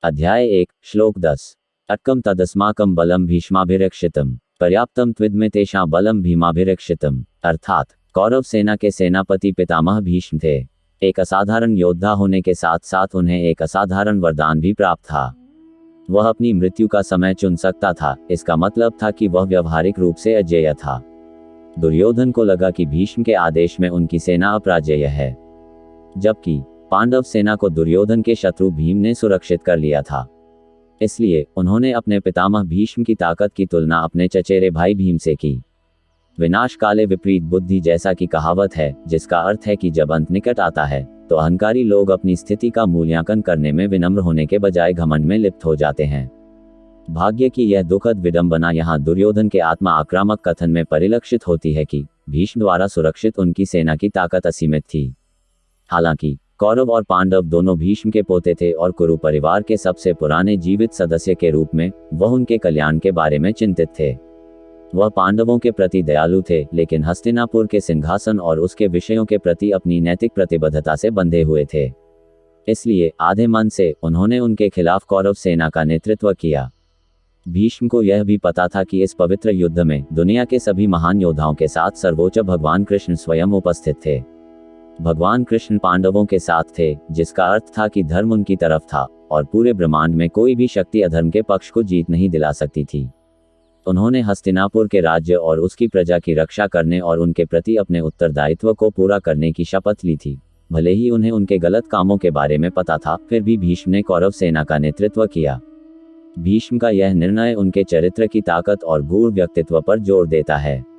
अध्याय 1 श्लोक 10 अट्कम तदस्माकं बलम भीष्माभिरक्षितम पर्याप्तम त्विद्मे तेषां बलम भीमाभिरक्षितम। अर्थात कौरव सेना के सेनापति पितामह भीष्म थे। एक असाधारण योद्धा होने के साथ साथ उन्हें एक असाधारण वरदान भी प्राप्त था। वह अपनी मृत्यु का समय चुन सकता था। इसका मतलब था कि वह व्यावहारिक रूप से अजेय था। दुर्योधन को लगा कि भीष्म के आदेश में उनकी सेना अपराजेय है, जबकि पांडव सेना को दुर्योधन के शत्रु भीम ने सुरक्षित कर लिया था। इसलिए उन्होंने अपने पितामह भीष्म की ताकत की तुलना अपने चचेरे भाई भीम से की। विनाश काले विपरीत बुद्धि जैसा कि कहावत है, जिसका अर्थ है कि जब अंत निकट आता है तो अहंकारी लोग अपनी स्थिति का मूल्यांकन करने में विनम्र होने के बजाय घमंड में लिप्त हो जाते हैं। भाग्य की यह दुखद विडंबना यहाँ दुर्योधन के आत्मा आक्रामक कथन में परिलक्षित होती है कि भीष्म द्वारा सुरक्षित उनकी सेना की ताकत असीमित थी। हालांकि कौरव और पांडव दोनों भीष्म के पोते थे और कुरु परिवार के सबसे पुराने जीवित सदस्य के रूप में वह उनके कल्याण के बारे में चिंतित थे। वह पांडवों के प्रति दयालु थे, लेकिन हस्तिनापुर के सिंहासन और उसके विषयों के प्रति अपनी नैतिक प्रतिबद्धता से बंधे हुए थे। इसलिए आधे मन से उन्होंने उनके खिलाफ कौरव सेना का नेतृत्व किया। भीष्म को यह भी पता था कि इस पवित्र युद्ध में दुनिया के सभी महान योद्धाओं के साथ सर्वोच्च भगवान कृष्ण स्वयं उपस्थित थे। भगवान कृष्ण पांडवों के साथ थे, जिसका अर्थ था कि धर्म उनकी तरफ था और पूरे ब्रह्मांड में कोई भी शक्ति अधर्म के पक्ष को जीत नहीं दिला सकती थी। उन्होंने हस्तिनापुर के राज्य और उसकी प्रजा की रक्षा करने और उनके प्रति अपने उत्तरदायित्व को पूरा करने की शपथ ली थी। भले ही उन्हें उनके गलत कामों के बारे में पता था, फिर भी भीष्म ने कौरव सेना का नेतृत्व किया। भीष्म का यह निर्णय उनके चरित्र की ताकत और गूढ़ व्यक्तित्व पर जोर देता है।